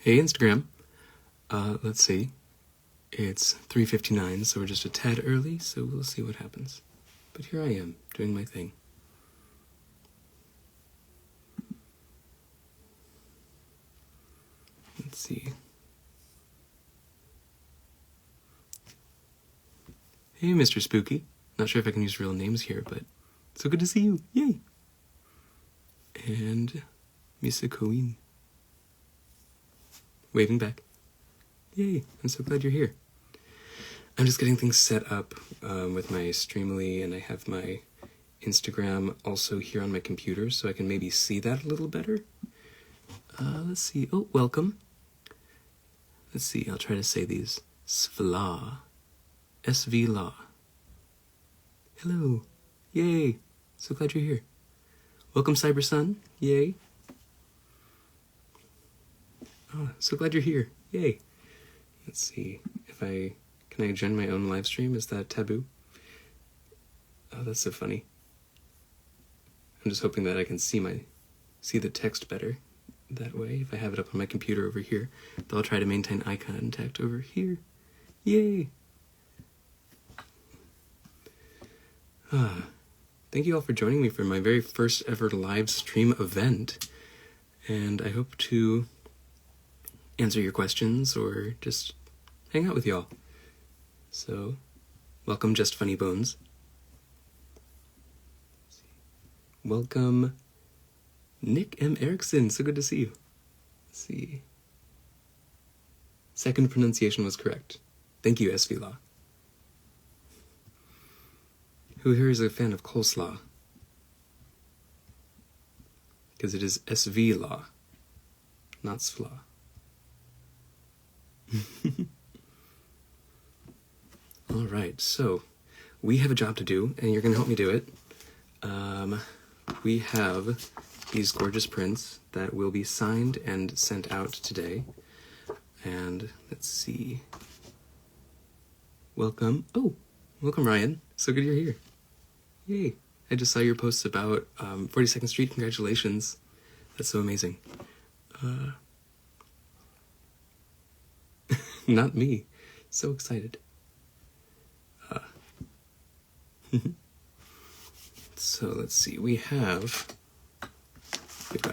Hey, Instagram. Let's see. It's 3:59, so we're just a tad early, so we'll see what happens. But here I am, doing my thing. Let's see. Hey, Mr. Spooky. Not sure if I can use real names here, but so good to see you. Yay! And Misa Coen. Waving back. Yay, I'm so glad you're here. I'm just getting things set up with my Streamily, and I have my Instagram also here on my computer, so I can maybe see that a little better. Let's see. Oh, welcome. Let's see, I'll try to say these. Svla. SV Law. Hello. Yay. So glad you're here. Welcome, Cyber Sun. Yay. Oh, so glad you're here. Yay. Let's see if can I join my own live stream? Is that taboo? Oh, that's so funny. I'm just hoping that I can see the text better that way. If I have it up on my computer over here, then I'll try to maintain eye contact over here. Yay. Thank you all for joining me for my very first ever live stream event, and I hope to answer your questions or just hang out with y'all. So, welcome, Just Funny Bones. Welcome, Nick M. Erickson. So good to see you. Let's see. Second pronunciation was correct. Thank you, SV Law. Who here is a fan of coleslaw? Because it is SV Law, not Svla. All right, so we have a job to do, and you're going to help me do it. We have these gorgeous prints that will be signed and sent out today. And let's see. Welcome. Oh, welcome, Ryan. So good you're here. Yay. I just saw your posts about 42nd Street. Congratulations. That's so amazing. Not me. So excited. So let's see. We've got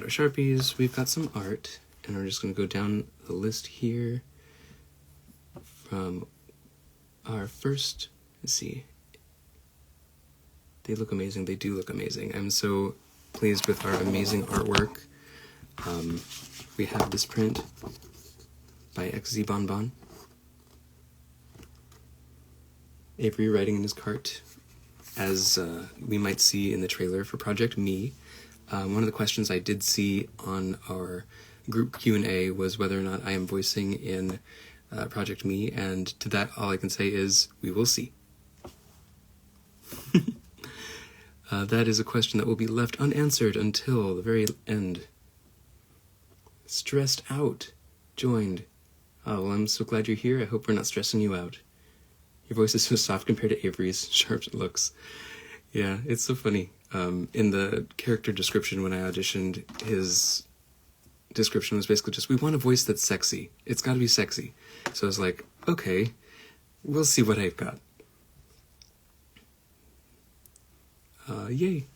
our Sharpies, we've got some art, and we're just going to go down the list here from our first, let's see. They look amazing. They do look amazing. I'm so pleased with our amazing artwork. We have this print by XZ Bonbon. Avery riding in his cart, as we might see in the trailer for Project Me. One of the questions I did see on our group Q&A was whether or not I am voicing in Project Me, and to that all I can say is, we will see. That is a question that will be left unanswered until the very end. Stressed out. Joined. Oh, well, I'm so glad you're here. I hope we're not stressing you out. Your voice is so soft compared to Avery's sharp looks. Yeah, it's so funny. In the character description when I auditioned, his description was basically just, we want a voice that's sexy. It's got to be sexy. So I was like, okay, we'll see what I've got. Yay.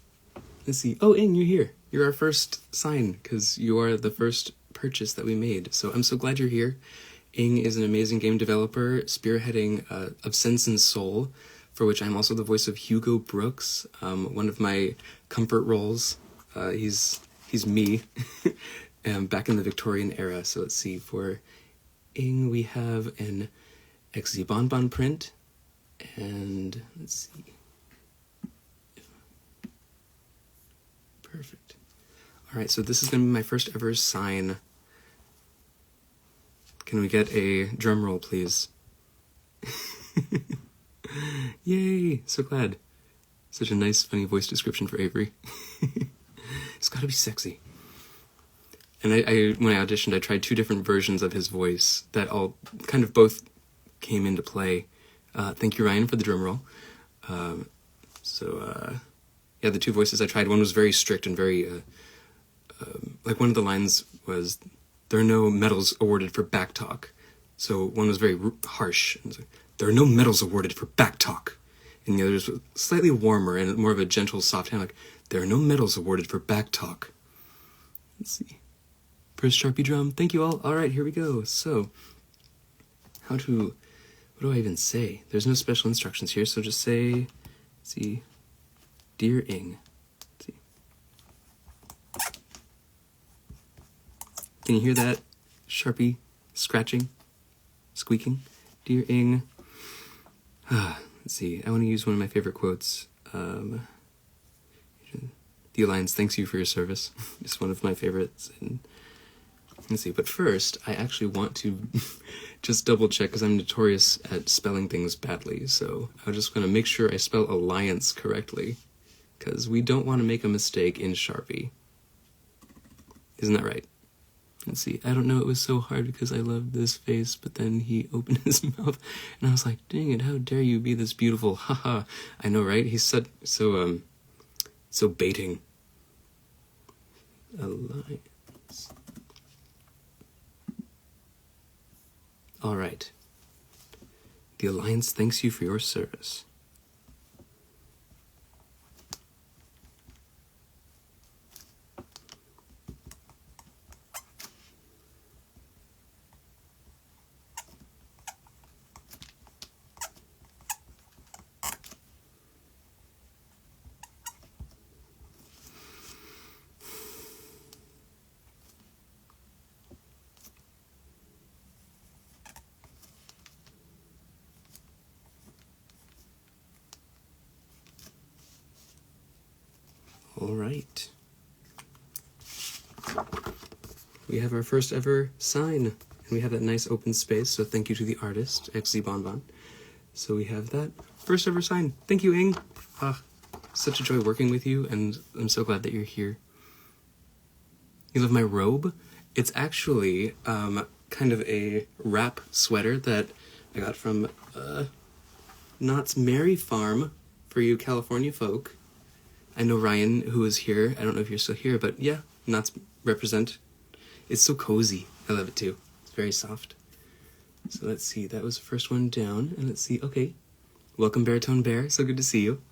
Let's see. Oh, Ing, you're here. You're our first sign, because you are the first purchase that we made. So I'm so glad you're here. Ing is an amazing game developer, spearheading of Sense and Soul, for which I'm also the voice of Hugo Brooks, one of my comfort roles. He's me, back in the Victorian era. So let's see, for Ing we have an XZ Bonbon print, and let's see. Perfect. All right, so this is going to be my first ever sign. Can we get a drum roll, please? Yay! So glad. Such a nice, funny voice description for Avery. It's gotta be sexy. And I when I auditioned, I tried 2 different versions of his voice that all kind of both came into play. Thank you, Ryan, for the drum roll. Yeah, the 2 voices I tried, one was very strict and very, like one of the lines was, there are no medals awarded for back talk. So one was very harsh. And like, there are no medals awarded for back talk. And the other was slightly warmer and more of a gentle, soft hand, like, there are no medals awarded for back talk. Let's see. First Sharpie drum. Thank you all. All right, here we go. So, what do I even say? There's no special instructions here, so just say, let's see, Dear Ing. Let's see. Can you hear that Sharpie scratching, squeaking? Dear Ing. Let's see, I want to use one of my favorite quotes. The Alliance thanks you for your service. It's one of my favorites. And let's see, but first, I actually want to just double check, because I'm notorious at spelling things badly, so I'm just going to make sure I spell Alliance correctly, because we don't want to make a mistake in Sharpie. Isn't that right? Let's see, I don't know, it was so hard because I loved this face, but then he opened his mouth, and I was like, dang it, how dare you be this beautiful, haha. I know, right? He's so baiting. Alliance. All right. The Alliance thanks you for your service. All right. We have our first ever sign, and we have that nice open space, so thank you to the artist, XZ Bonbon. So we have that first ever sign. Thank you, Ing. Such a joy working with you, and I'm so glad that you're here. You love my robe? It's actually kind of a wrap sweater that I got from Knott's Merry Farm for you California folk. I know Ryan, who is here. I don't know if you're still here, but yeah, Knott's represent. It's so cozy. I love it too. It's very soft. So let's see. That was the first one down. And let's see. Okay. Welcome, Baritone Bear. So good to see you.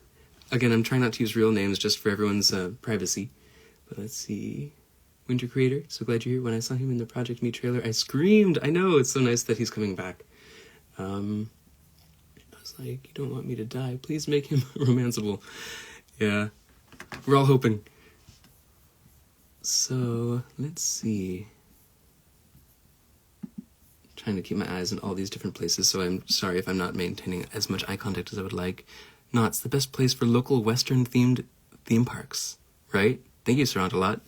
Again, I'm trying not to use real names just for everyone's privacy. But let's see. Winter Creator. So glad you're here. When I saw him in the Project Me trailer, I screamed. I know. It's so nice that he's coming back. I was like, you don't want me to die. Please make him romanceable. Yeah. We're all hoping. So, let's see. I'm trying to keep my eyes in all these different places, so I'm sorry if I'm not maintaining as much eye contact as I would like. No, it's the best place for local Western-themed theme parks, right? Thank you, Surround a lot.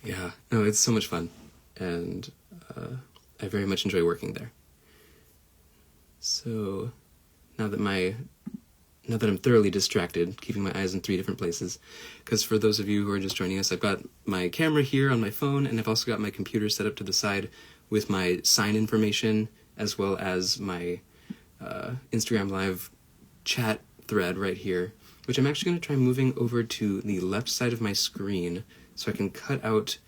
Yeah, no, it's so much fun, and I very much enjoy working there. So, now that I'm thoroughly distracted, keeping my eyes in 3 different places, because for those of you who are just joining us, I've got my camera here on my phone, and I've also got my computer set up to the side with my sign information, as well as my Instagram Live chat thread right here, which I'm actually going to try moving over to the left side of my screen, so I can cut out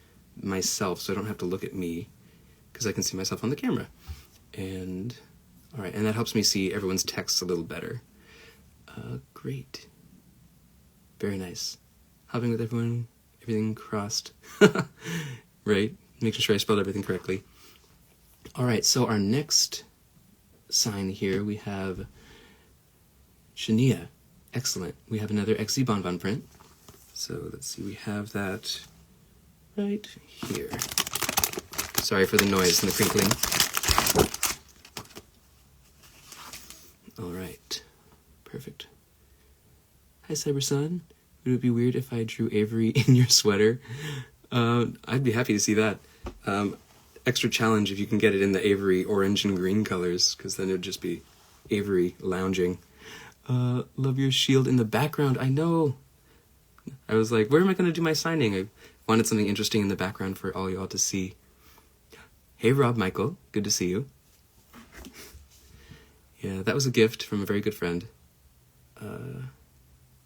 myself, so I don't have to look at me, because I can see myself on the camera. And, alright, and that helps me see everyone's texts a little better. Great. Very nice. Hopping with everyone, everything crossed. Right? Making sure I spelled everything correctly. Alright, so our next sign here, we have Shania. Excellent. We have another XZ Bonbon print. So let's see, we have that right here. Sorry for the noise and the crinkling. Alright. Perfect. Hi, Cybersun. Would it be weird if I drew Avery in your sweater? I'd be happy to see that. Extra challenge if you can get it in the Avery orange and green colors, because then it would just be Avery lounging. Love your shield in the background. I know. I was like, where am I going to do my signing? I wanted something interesting in the background for all y'all to see. Hey, Rob Michael. Good to see you. Yeah, that was a gift from a very good friend.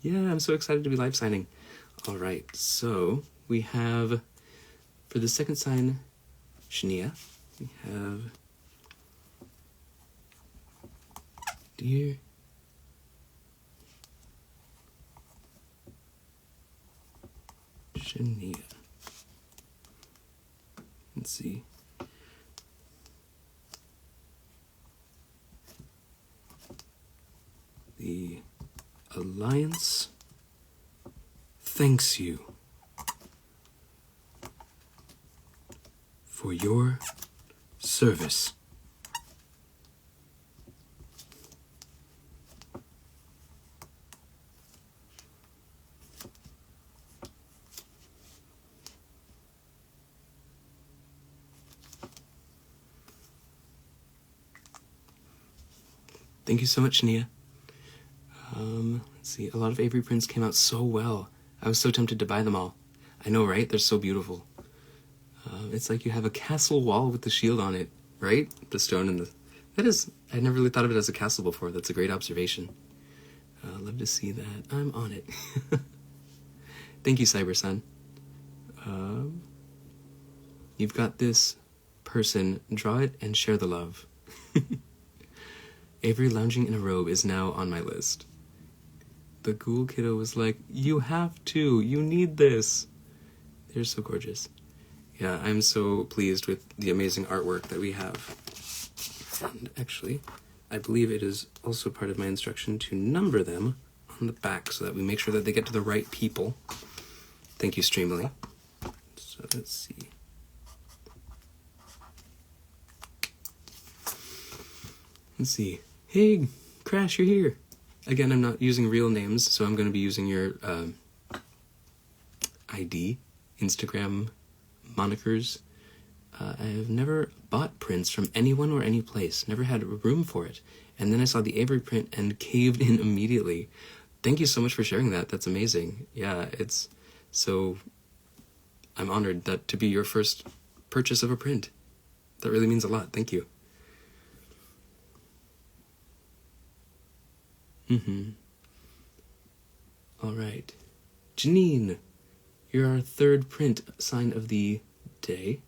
Yeah, I'm so excited to be live signing. All right, so we have, for the second sign, Shania. We have Dear Shania. Let's see. The Alliance thanks you for your service. Thank you so much, Shania. Let's see. A lot of Avery prints came out so well. I was so tempted to buy them all. I know, right? They're so beautiful. It's like you have a castle wall with the shield on it, right? The stone and the... That is... I never really thought of it as a castle before. That's a great observation. Love to see that. I'm on it. Thank you, Cybersun. You've got this person. Draw it and share the love. Avery lounging in a robe is now on my list. The Ghoul Kiddo was like, you have to. You need this. They're so gorgeous. Yeah, I'm so pleased with the amazing artwork that we have. And actually, I believe it is also part of my instruction to number them on the back so that we make sure that they get to the right people. Thank you, Streamily. So let's see. Let's see. Hey, Crash, you're here. Again, I'm not using real names, so I'm going to be using your ID, Instagram monikers. I have never bought prints from anyone or any place, never had room for it. And then I saw the Avery print and caved in immediately. Thank you so much for sharing that. That's amazing. Yeah, it's so... I'm honored that to be your first purchase of a print. That really means a lot. Thank you. All right. Janine, you're our third print sign of the day,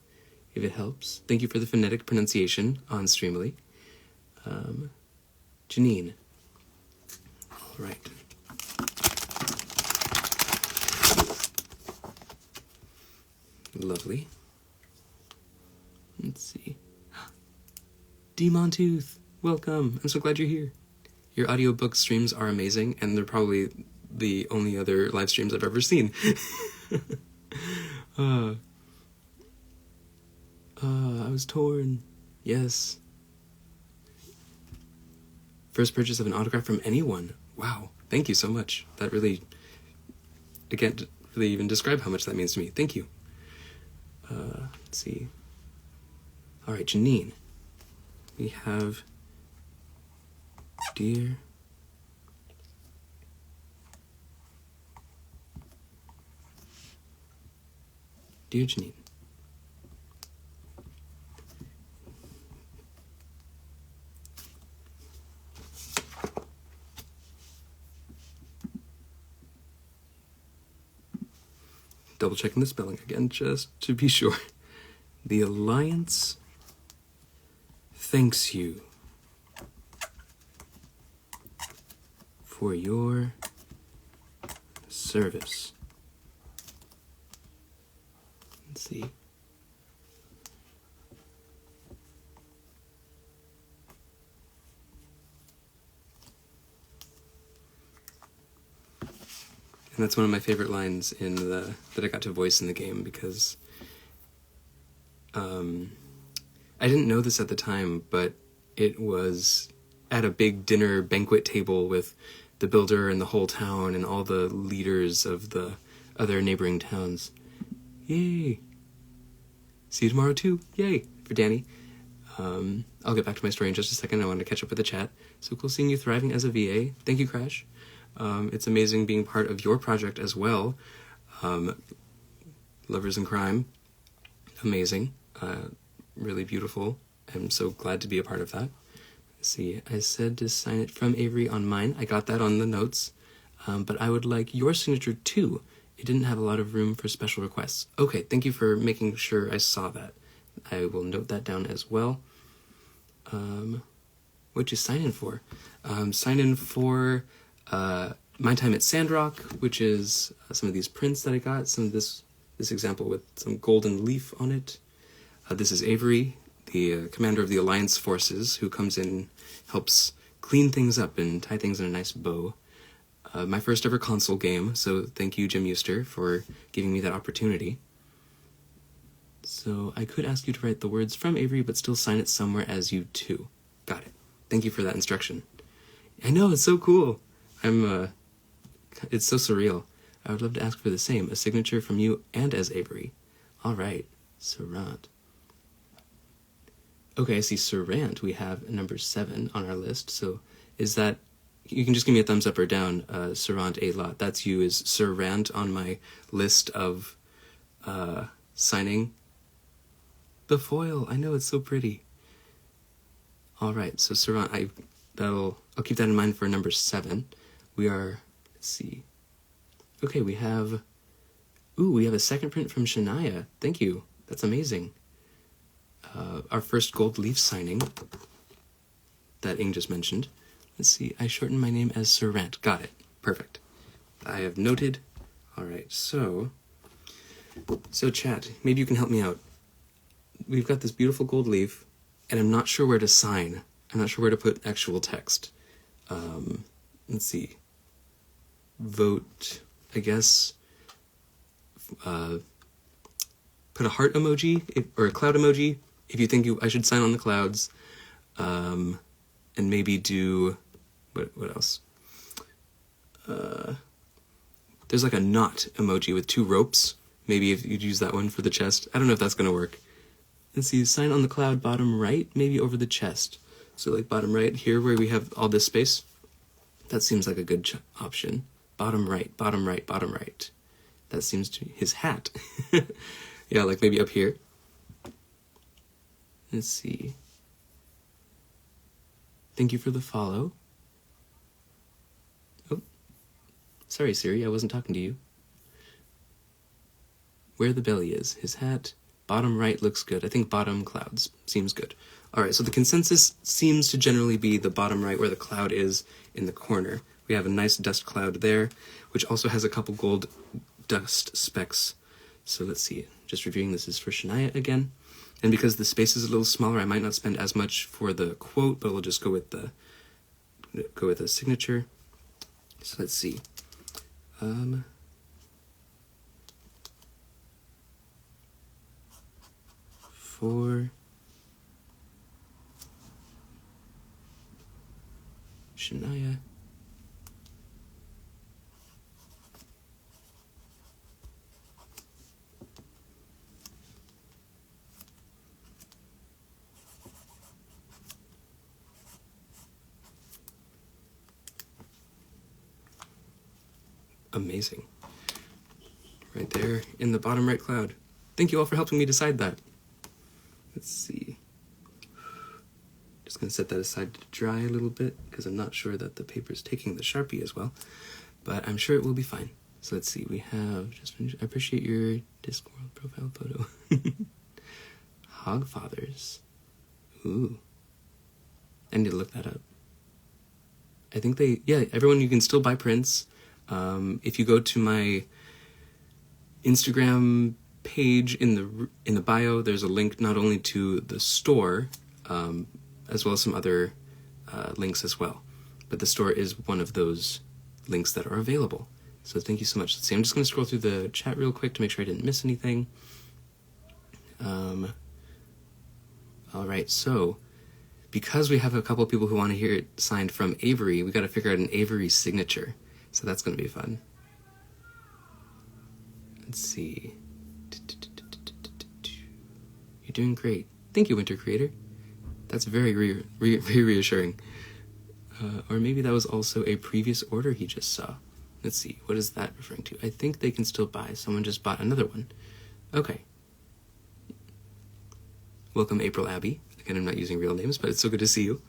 if it helps. Thank you for the phonetic pronunciation on Streamily. Janine. All right. Lovely. Let's see. Demon Tooth, welcome. I'm so glad you're here. Your audiobook streams are amazing, and they're probably the only other live streams I've ever seen. I was torn. Yes. First purchase of an autograph from anyone. Wow. Thank you so much. That really... I can't really even describe how much that means to me. Thank you. Let's see. All right, Janine. We have... Dear Janine, double checking the spelling again just to be sure. The Alliance thanks you for your service. Let's see. And that's one of my favorite lines in that I got to voice in the game because I didn't know this at the time, but it was at a big dinner banquet table with the builder and the whole town and all the leaders of the other neighboring towns. Yay! See you tomorrow too. Yay! For Danny. I'll get back to my story in just a second. I wanted to catch up with the chat. So cool seeing you thriving as a VA. Thank you, Crash. It's amazing being part of your project as well. Lovers in Crime. Amazing. Really beautiful. I'm so glad to be a part of that. Let's see, I said to sign it from Avery on mine. I got that on the notes. But I would like your signature too. It didn't have a lot of room for special requests. Okay, thank you for making sure I saw that. I will note that down as well. What you sign in for? Sign in for my time at Sandrock, which is some of these prints that I got. Some of this example with some golden leaf on it. This is Avery, the commander of the Alliance forces, who comes in, helps clean things up and tie things in a nice bow. My first ever console game, so thank you, Jim Euster, for giving me that opportunity. So I could ask you to write the words from Avery, but still sign it somewhere as you too. Got it. Thank you for that instruction. I know, it's so cool. It's so surreal. I would love to ask for the same, a signature from you and as Avery. All right, Sarant. Okay, I see Sarant. We have number 7 on our list. So is that, you can just give me a thumbs up or down, Sarant a lot. That's you, is Sarant on my list of signing the foil. I know, it's so pretty. All right, so Sarant, I'll keep that in mind for number 7. We are, let's see. Okay, we have a second print from Shania. Thank you. That's amazing. Our first gold leaf signing that Ing just mentioned. Let's see, I shortened my name as Sarant. Got it. Perfect. I have noted. All right, so chat, maybe you can help me out. We've got this beautiful gold leaf, and I'm not sure where to sign. I'm not sure where to put actual text. Let's see. Vote, I guess. Put a heart emoji, or a cloud emoji, if you think I should sign on the clouds. And maybe do, what else? There's like a knot emoji with 2 ropes. Maybe if you'd use that one for the chest. I don't know if that's going to work. Let's see, sign on the cloud bottom right, maybe over the chest. So like bottom right here where we have all this space. That seems like a good option. Bottom right, bottom right, bottom right. That seems to be his hat. Yeah, like maybe up here. Let's see. Thank you for the follow. Oh, sorry Siri, I wasn't talking to you. Where the belly is, his hat. Bottom right looks good. I think bottom clouds seems good. All right, so the consensus seems to generally be the bottom right where the cloud is in the corner. We have a nice dust cloud there, which also has a couple gold dust specks. So let's see, just reviewing, this is for Shania again. And because the space is a little smaller, I might not spend as much for the quote, but we'll just go with the signature. So let's see. For Shania. Amazing. Right there in the bottom right cloud. Thank you all for helping me decide that. Let's see. Just going to set that aside to dry a little bit because I'm not sure that the paper's taking the Sharpie as well, but I'm sure it will be fine. So let's see. We have I appreciate your Discworld profile photo. Hogfathers. Ooh. I need to look that up. I think everyone, you can still buy prints. If you go to my Instagram page in the bio, there's a link not only to the store, as well as some other links as well. But the store is one of those links that are available. So thank you so much. Let's see, I'm just going to scroll through the chat real quick to make sure I didn't miss anything. All right, so because we have a couple of people who want to hear it signed from Avery, we got to figure out an Avery signature. So that's going to be fun. Let's see. You're doing great. Thank you, Winter Creator. That's very reassuring. Or maybe that was also a previous order he just saw. Let's see. What is that referring to? I think they can still buy. Someone just bought another one. Okay. Welcome, April Abbey. Again, I'm not using real names, but it's so good to see you.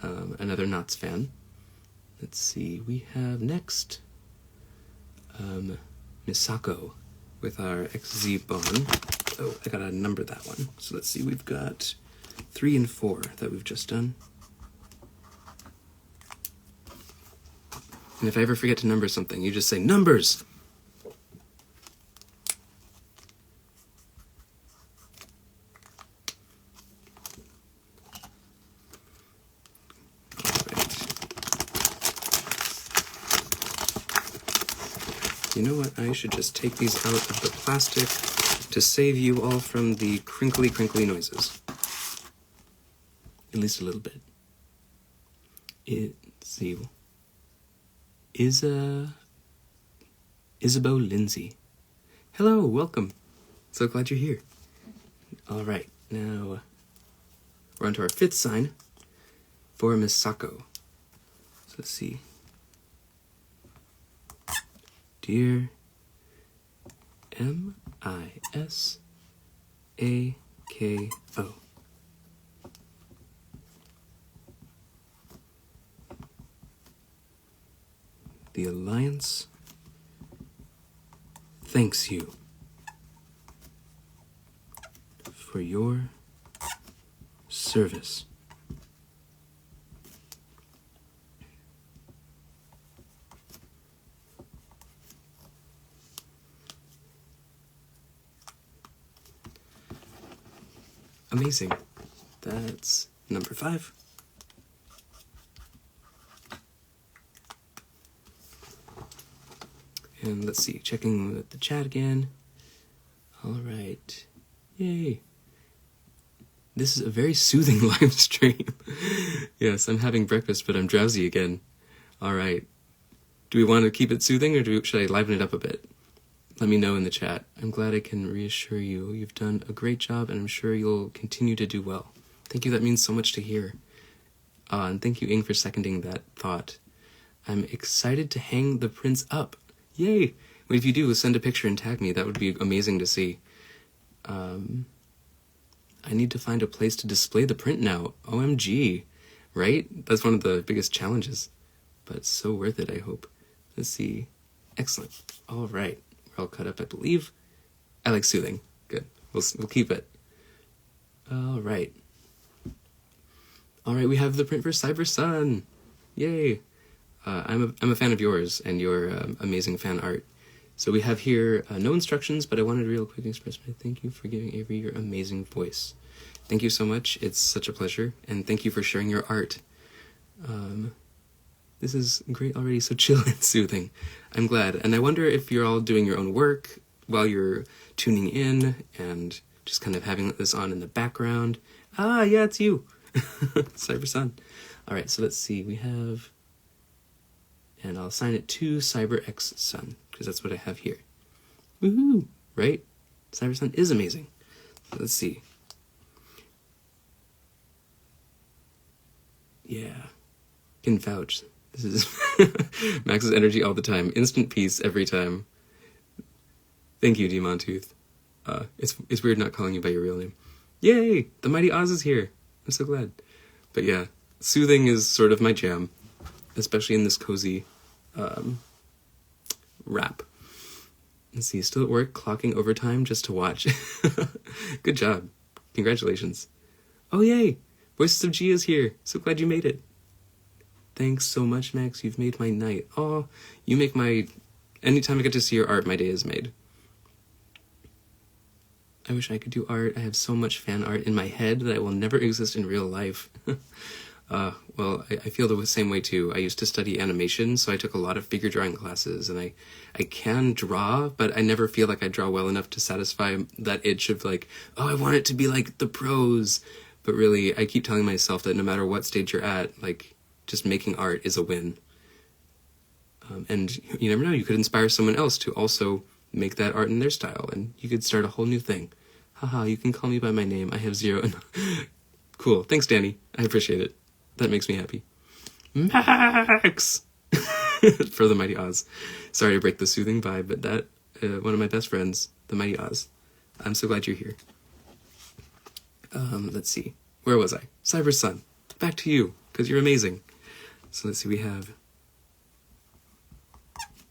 Another Knots fan. Let's see, we have next Misako with our XZ bond Oh, I gotta number that one. So let's see, we've got 3 and 4 that we've just done. And if I ever forget to number something, you just say, numbers! You know what? I should just take these out of the plastic to save you all from the crinkly, crinkly noises. At least a little bit. Let's see. Isabeau Lindsay. Hello, welcome. So glad you're here. All right, now we're on to our 5th sign for Misako. So let's see. Dear M-I-S-A-K-O. The Alliance thanks you for your service. Amazing. That's number 5. And let's see, checking the chat again. All right. Yay. This is a very soothing live stream. Yes, I'm having breakfast, but I'm drowsy again. All right. Do we want to keep it soothing, or should I liven it up a bit? Let me know in the chat. I'm glad I can reassure you. You've done a great job, and I'm sure you'll continue to do well. Thank you. That means so much to hear. And thank you, Ing, for seconding that thought. I'm excited to hang the prints up. Yay! Well, if you do, send a picture and tag me. That would be amazing to see. I need to find a place to display the print now. OMG. Right? That's one of the biggest challenges. But it's so worth it, I hope. Let's see. Excellent. All right. We're all cut up, I believe. I like soothing. Good. We'll keep it. All right. All right, we have the print for Cyber Sun. Yay. I'm a fan of yours and your amazing fan art. So we have here no instructions, but I wanted to real quick express my thank you for giving Avery your amazing voice. Thank you so much. It's such a pleasure. And thank you for sharing your art. This is great already, so chill and soothing. I'm glad. And I wonder if you're all doing your own work while you're tuning in and just kind of having this on in the background. Ah, yeah, it's you. Cyber Sun. All right, so let's see. We have... And I'll assign it to Cyber X Sun, because that's what I have here. Woohoo! Right? Cyber Sun is amazing. Let's see. Yeah. Can vouch. This is Max's energy all the time. Instant peace every time. Thank you, Demon Tooth. It's weird not calling you by your real name. Yay! The Mighty Oz is here. I'm so glad. But yeah, soothing is sort of my jam, especially in this cozy wrap. Let's see, still at work, clocking overtime just to watch. Good job. Congratulations. Oh, yay! Voices of G is here. So glad you made it. Thanks so much, Max. You've made my night. Oh, you make my... Anytime I get to see your art, my day is made. I wish I could do art. I have so much fan art in my head that it will never exist in real life. Well, I feel the same way too. I used to study animation, so I took a lot of figure drawing classes, and I can draw, but I never feel like I draw well enough to satisfy that itch of like, oh, I want it to be like the pros. But really, I keep telling myself that no matter what stage you're at, like, just making art is a win. And you never know, you could inspire someone else to also make that art in their style, and you could start a whole new thing. Haha, you can call me by my name. I have 0... Cool. Thanks, Danny. I appreciate it. That makes me happy. Max! For the Mighty Oz. Sorry to break the soothing vibe, but that, one of my best friends, the Mighty Oz. I'm so glad you're here. Let's see. Where was I? Cyber Sun. Back to you, because you're amazing. So let's see, we have...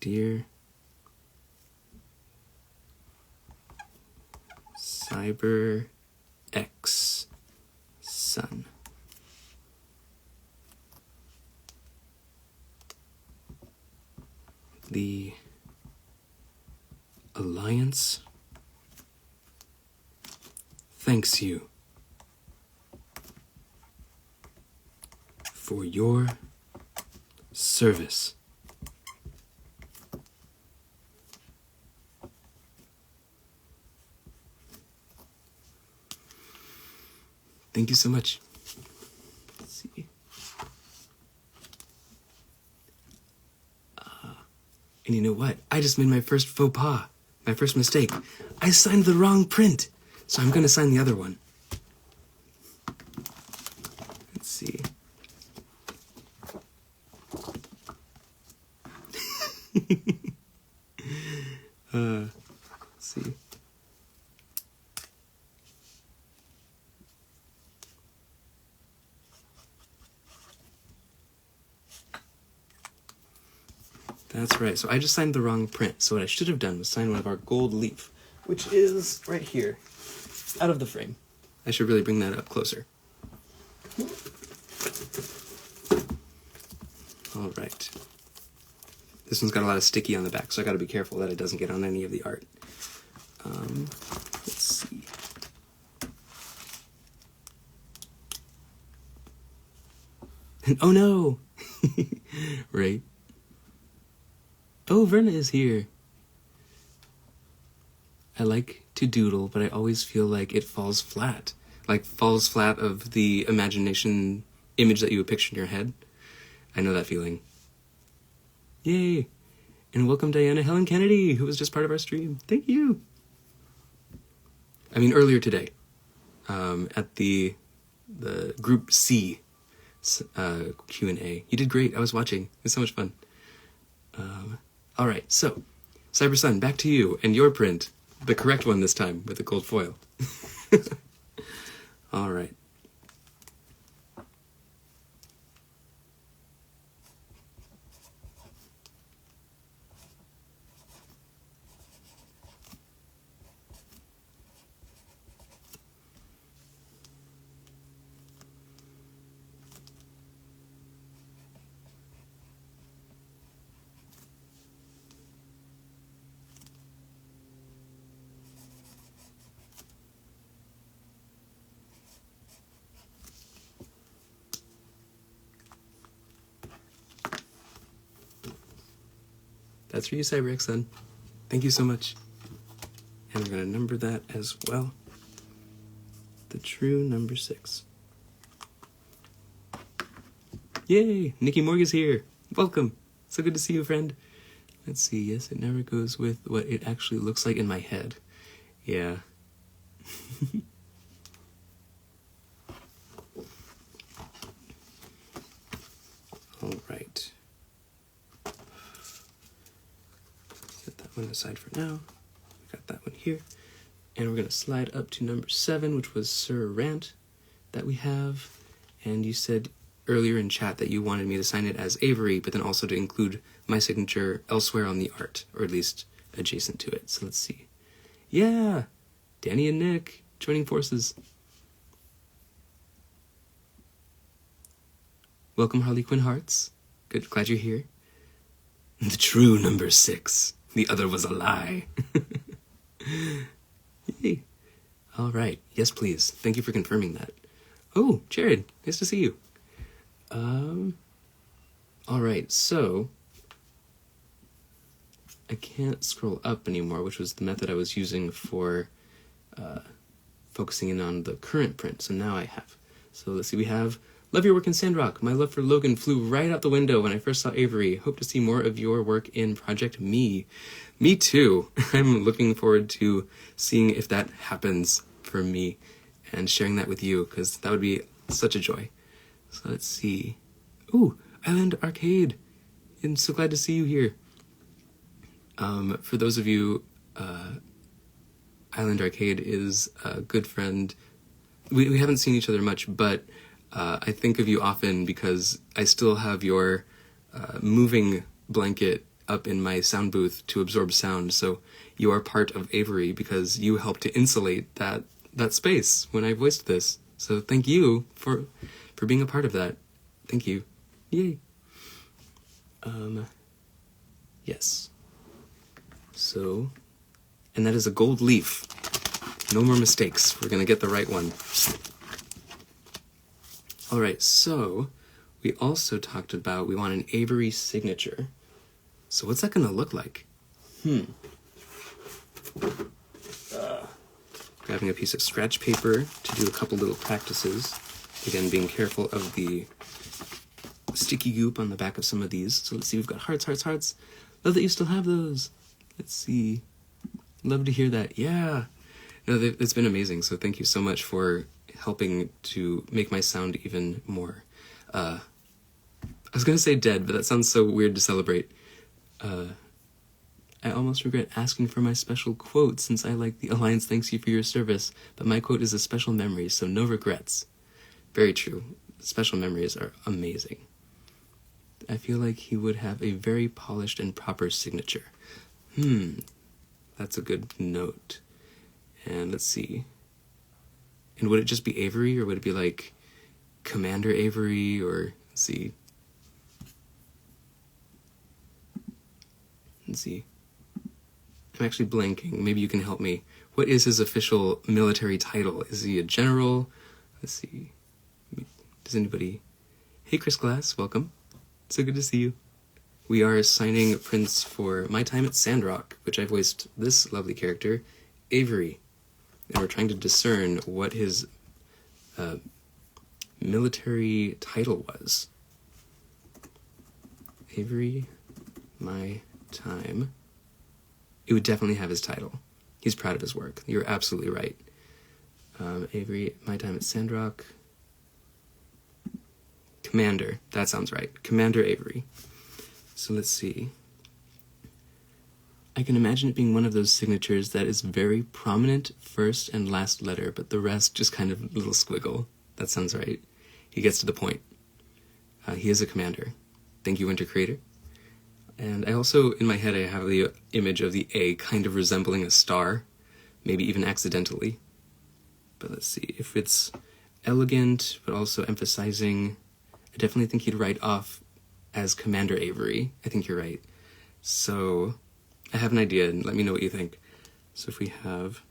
Dear... Cyber X Sun. The Alliance thanks you for your service. Thank you so much. Let's see. And you know what? I just made my first faux pas, my first mistake. I signed the wrong print, so I'm going to sign the other one. Let's see. Let's see. That's right. So I just signed the wrong print. So what I should have done was sign one of our gold leaf, which is right here, out of the frame. I should really bring that up closer. All right. This one's got a lot of sticky on the back, so I got to be careful that it doesn't get on any of the art. Let's see. Oh no! Right. Oh, Verna is here. I like to doodle, but I always feel like it falls flat. Like, falls flat of the imagination image that you would picture in your head. I know that feeling. Yay! And welcome Diana Helen Kennedy, who was just part of our stream. Thank you! I mean, earlier today, at the Group C Q&A. You did great. I was watching. It was so much fun. All right, so, Cyber Sun, back to you and your print. The correct one this time, with the gold foil. All right. That's for you, CyberX, then. Thank you so much. And we're going to number that as well. The true number 6. Yay! Nikki Morg is here. Welcome. So good to see you, friend. Let's see. Yes, it never goes with what it actually looks like in my head. Yeah. All right. Set that one aside for now. We got that one here. And we're going to slide up to number 7, which was Sir Rant that we have. And you said earlier in chat that you wanted me to sign it as Avery, but then also to include my signature elsewhere on the art, or at least adjacent to it. So let's see. Yeah! Danny and Nick joining forces. Welcome, Harley Quinn Hearts. Good, glad you're here. The true number 6. The other was a lie. Yay. All right. Yes, please. Thank you for confirming that. Oh, Jared. Nice to see you. All right. So I can't scroll up anymore, which was the method I was using for focusing in on the current print. So now I have. So let's see. We have love your work in Sandrock. My love for Logan flew right out the window when I first saw Avery. Hope to see more of your work in Project Me. Me too. I'm looking forward to seeing if that happens for me and sharing that with you, because that would be such a joy. So let's see. Ooh, Island Arcade. I'm so glad to see you here. For those of you, Island Arcade is a good friend. We haven't seen each other much, but I think of you often because I still have your moving blanket up in my sound booth to absorb sound, so you are part of Avery because you helped to insulate that space when I voiced this. So thank you for being a part of that. Thank you. Yay. Yes. So, and that is a gold leaf. No more mistakes. We're gonna get the right one. Alright, so we also talked about we want an Avery signature. So what's that gonna look like? Grabbing a piece of scratch paper to do a couple little practices. Again, being careful of the sticky goop on the back of some of these. So let's see, we've got hearts, hearts, hearts. Love that you still have those. Let's see. Love to hear that. Yeah. No, it's been amazing. So thank you so much for helping to make my sound even more. I was going to say dead, but that sounds so weird to celebrate. I almost regret asking for my special quote since I like the Alliance thanks you for your service, but my quote is a special memory, so no regrets. Very true. Special memories are amazing. I feel like he would have a very polished and proper signature. That's a good note. And let's see. And would it just be Avery, or would it be like Commander Avery, or let's see. Let's see. I'm actually blanking. Maybe you can help me. What is his official military title? Is he a general? Let's see. Does anybody... Hey, Chris Glass, welcome. So good to see you. We are signing prints for my time at Sandrock, which I voiced this lovely character, Avery. And we're trying to discern what his military title was. Avery, my time. It would definitely have his title. He's proud of his work. You're absolutely right. Avery, my time at Sandrock. Commander, that sounds right. Commander Avery. So let's see. I can imagine it being one of those signatures that is very prominent first and last letter, but the rest just kind of little squiggle. That sounds right. He gets to the point. He is a commander. Thank you, Winter Creator. And I also, in my head, I have the image of the A kind of resembling a star, maybe even accidentally. But let's see, if it's elegant, but also emphasizing, I definitely think he'd write off as Commander Avery. I think you're right. So, I have an idea, and let me know what you think. So if we have...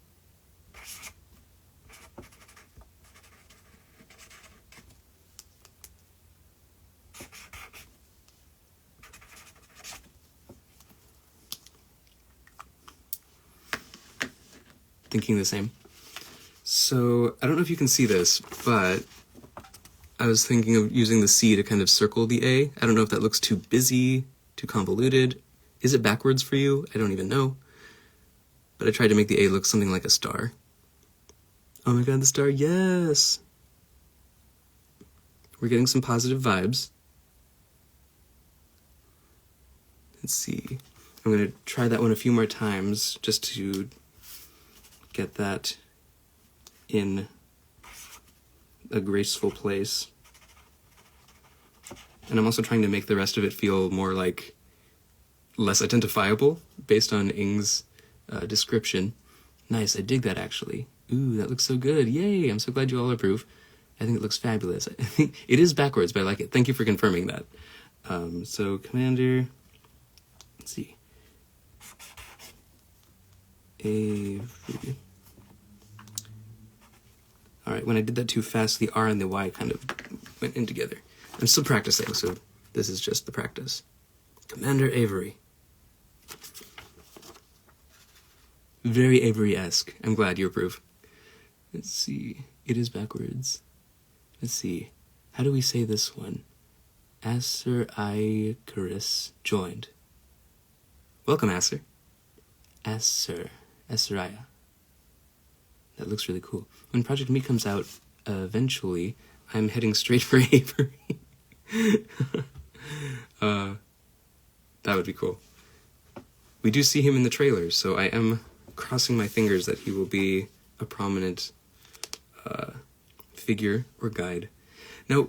Thinking the same. So, I don't know if you can see this, but I was thinking of using the C to kind of circle the A. I don't know if that looks too busy, too convoluted. Is it backwards for you? I don't even know. But I tried to make the A look something like a star. Oh my god, the star, yes! We're getting some positive vibes. Let's see. I'm going to try that one a few more times just to get that in a graceful place. And I'm also trying to make the rest of it feel more like less identifiable based on Ing's description. Nice, I dig that actually. Ooh, that looks so good. Yay, I'm so glad you all approve. I think it looks fabulous. I think it is backwards, but I like it. Thank you for confirming that. So, Commander, let's see. Avery. Alright, when I did that too fast, the R and the Y kind of went in together. I'm still practicing, so this is just the practice. Commander Avery. Very Avery-esque. I'm glad you approve. Let's see. It is backwards. Let's see. How do we say this one? Acer Icarus joined. Welcome, Acer. Aceraya. That looks really cool. When Project Me comes out, eventually, I'm heading straight for Avery. That would be cool. We do see him in the trailer, so I am crossing my fingers that he will be a prominent figure or guide. Now,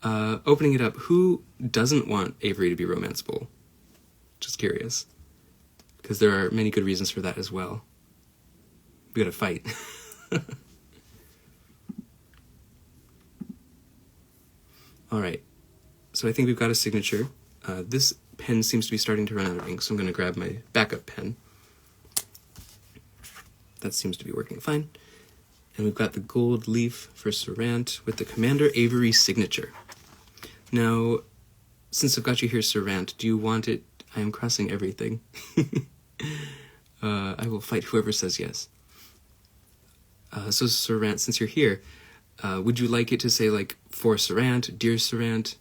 opening it up, who doesn't want Avery to be romanceable? Just curious. Because there are many good reasons for that as well. We gotta fight. Alright, so I think we've got a signature. This pen seems to be starting to run out of ink, so I'm going to grab my backup pen. That seems to be working fine. And we've got the gold leaf for Sarant with the Commander Avery signature. Now, since I've got you here, Sarant, do you want it? I am crossing everything. I will fight whoever says yes. So Sarant, since you're here, would you like it to say, like, for Sarant, dear Sarant?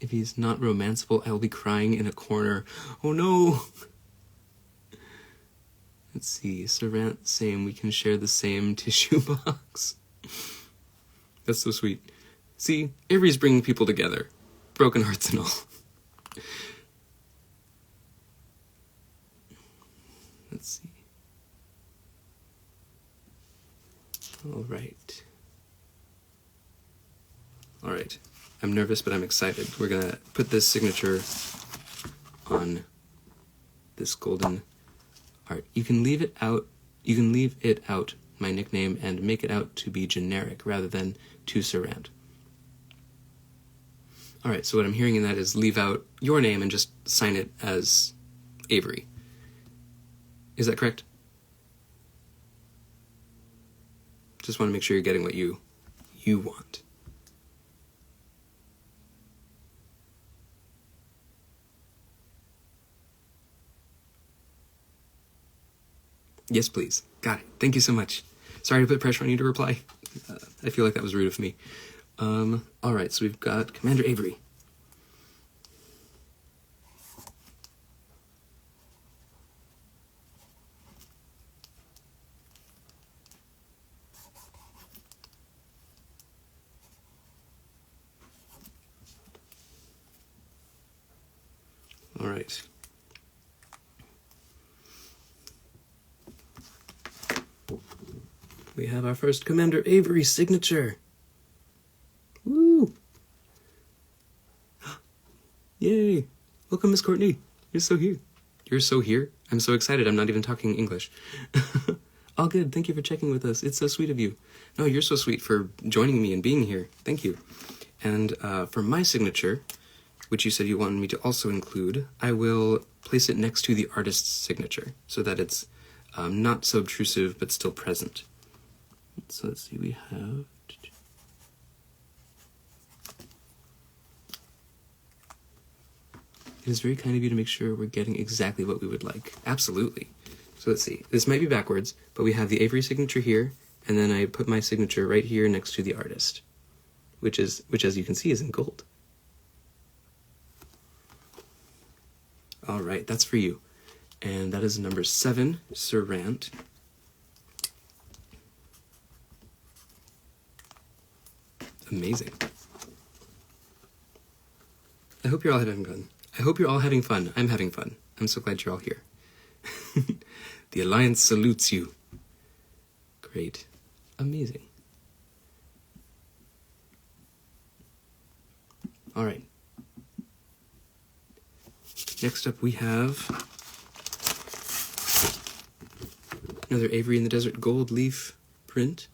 If he's not romanceable, I will be crying in a corner. Oh no! Let's see, Sarant, same, we can share the same tissue box. That's so sweet. See, Avery's bringing people together. Broken hearts and all. Let's see. Alright. Alright. I'm nervous, but I'm excited. We're gonna put this signature on this golden art. You can leave it out, my nickname, and make it out to be generic rather than to Sarant. Alright, so what I'm hearing in that is leave out your name and just sign it as Avery. Is that correct? Just want to make sure you're getting what you want. Yes, please. Got it. Thank you so much. Sorry to put pressure on you to reply. I feel like that was rude of me. Alright, so we've got Commander Avery. Alright. We have our first Commander Avery signature. Woo! Yay! Welcome, Miss Courtney. You're so here. You're so here? I'm so excited. I'm not even talking English. All good. Thank you for checking with us. It's so sweet of you. No, you're so sweet for joining me and being here. Thank you. And for my signature, which you said you wanted me to also include, I will place it next to the artist's signature so that it's not so obtrusive but still present. So let's see, we have... It is very kind of you to make sure we're getting exactly what we would like. Absolutely. So let's see, this might be backwards, but we have the Avery signature here, and then I put my signature right here next to the artist, which as you can see is in gold. All right, that's for you. And that is number 7, Sarant. Amazing. I hope you're all having fun. I hope you're all having fun. I'm having fun. I'm so glad you're all here. The Alliance salutes you. Great. Amazing. All right. Next up we have another Avery in the Desert gold leaf print.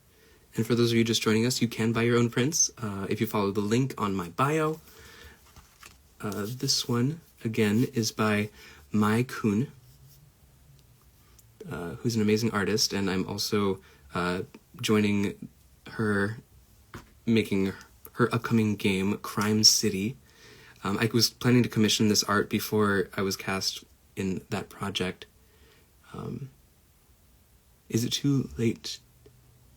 And for those of you just joining us, you can buy your own prints if you follow the link on my bio. This one, again, is by Mai Kun, who's an amazing artist, and I'm also joining her, making her upcoming game, Crime City. I was planning to commission this art before I was cast in that project. Is it too late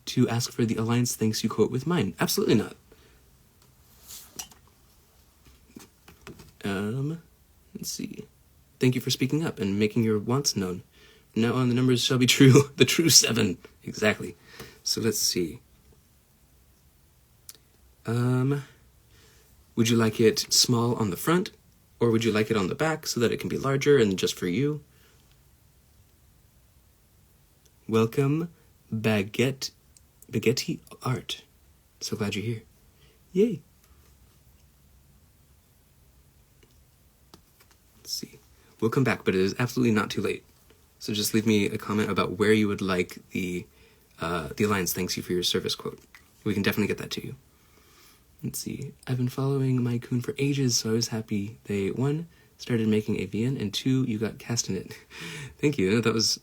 to ask for the Alliance thanks you quote with mine? Absolutely not. Let's see. Thank you for speaking up and making your wants known. From now on, the numbers shall be true. The true 7. Exactly. So let's see. Would you like it small on the front, or would you like it on the back so that it can be larger and just for you? Welcome, Baguette Art. So glad you're here. Yay. we'll come back, but it is absolutely not too late. So just leave me a comment about where you would like the Alliance thanks you for your service quote. We can definitely get that to you. Let's see. I've been following Mycoon for ages, so I was happy they, 1, started making a VN, and 2, you got cast in it. Thank you. That was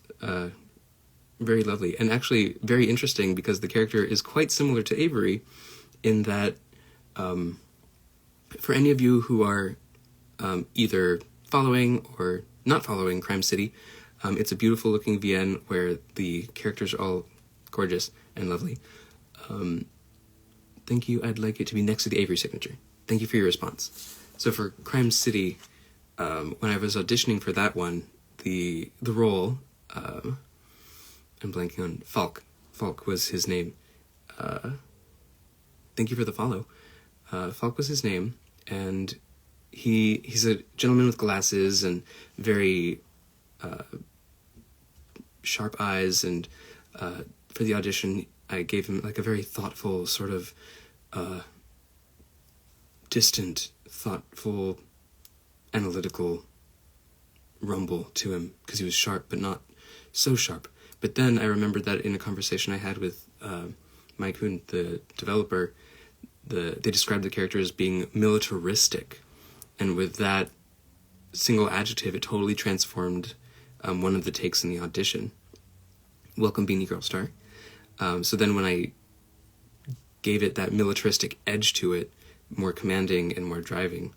very lovely, and actually very interesting because the character is quite similar to Avery in that for any of you who are either following or not following Crime City, it's a beautiful looking VN where the characters are all gorgeous and lovely. Thank you. I'd like it to be next to the Avery signature. Thank you for your response. So for Crime City, when I was auditioning for that one, the role, I'm blanking on Falk. Falk was his name. Thank you for the follow. Falk was his name, and he's a gentleman with glasses and very sharp eyes, and for the audition I gave him like a very thoughtful, sort of distant, thoughtful, analytical rumble to him, because he was sharp but not so sharp. But then I remembered that in a conversation I had with Mycoon, the developer, they described the character as being militaristic, and with that single adjective, it totally transformed one of the takes in the audition. Welcome, Beanie Girl Star. So then when I gave it that militaristic edge to it, more commanding and more driving,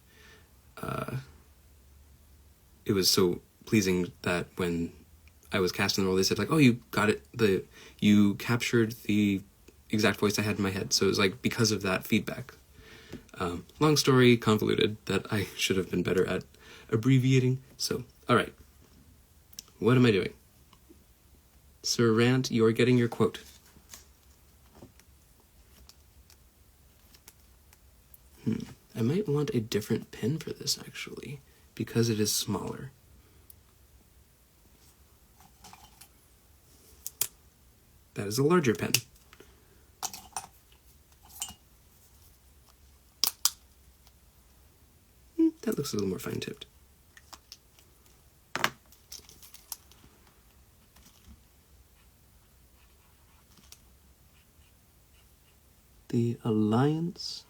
it was so pleasing that when I was cast in the role, they said, like, oh, you got it, you captured the exact voice I had in my head. So it was like because of that feedback. Long story, convoluted, that I should have been better at abbreviating. So, all right. What am I doing? Sir Rant, you're getting your quote. I might want a different pen for this, actually, because it is smaller. That is a larger pen. That looks a little more fine-tipped. The Alliance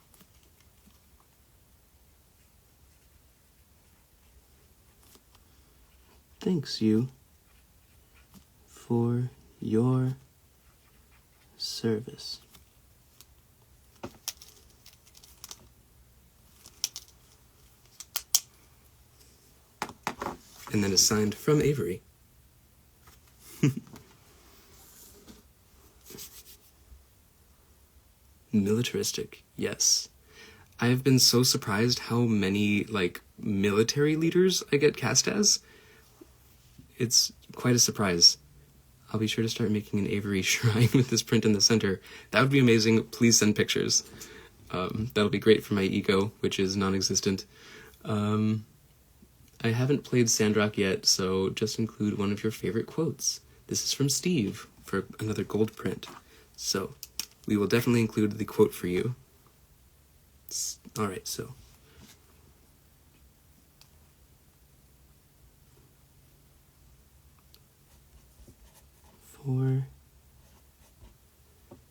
thanks you for your service. And then is signed from Avery. Militaristic, yes. I have been so surprised how many, like, military leaders I get cast as. It's quite a surprise. I'll be sure to start making an Avery shrine with this print in the center. That would be amazing. Please send pictures. That'll be great for my ego, which is non-existent. I haven't played Sandrock yet, so just include one of your favorite quotes. This is from Steve for another gold print. So, we will definitely include the quote for you. Alright, so. For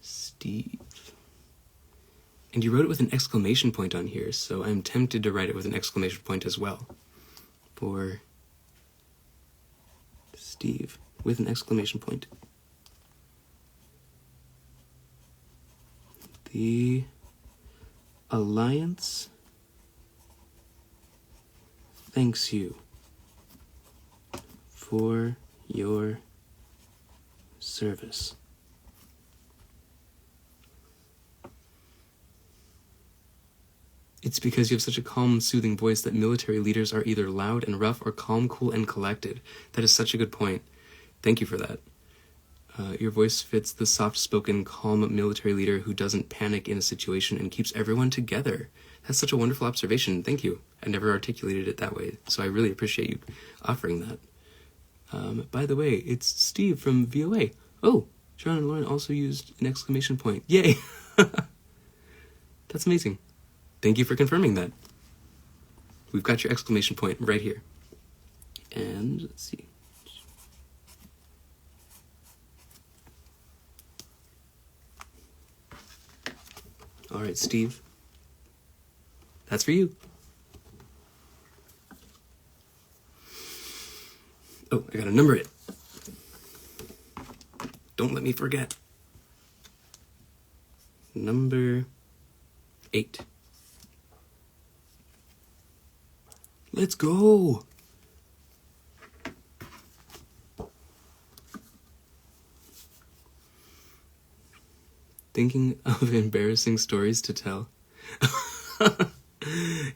Steve. And you wrote it with an exclamation point on here, so I'm tempted to write it with an exclamation point as well. For Steve, with an exclamation point. The Alliance thanks you for your service. It's because you have such a calm, soothing voice that military leaders are either loud and rough or calm, cool, and collected. That is such a good point. Thank you for that. Your voice fits the soft-spoken, calm military leader who doesn't panic in a situation and keeps everyone together. That's such a wonderful observation. Thank you. I never articulated it that way, so I really appreciate you offering that. By the way, it's Steve from VOA. Oh, John and Lauren also used an exclamation point. Yay! That's amazing. Thank you for confirming that. We've got your exclamation point right here. And let's see. All right, Steve. That's for you. Oh, I gotta number it. Don't let me forget. Number 8. Let's go. Thinking of embarrassing stories to tell.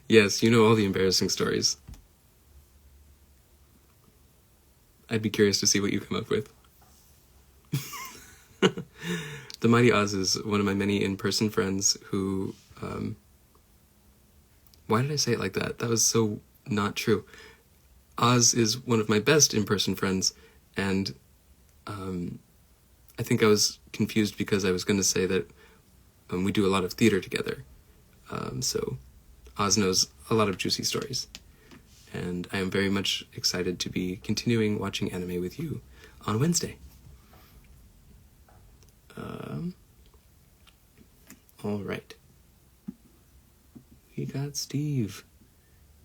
Yes, you know all the embarrassing stories. I'd be curious to see what you come up with. The Mighty Oz is one of my many in-person friends who... why did I say it like that? That was so not true. Oz is one of my best in-person friends, and I think I was confused because I was going to say that we do a lot of theater together. So Oz knows a lot of juicy stories. And I am very much excited to be continuing watching anime with you on Wednesday. All right. We got Steve.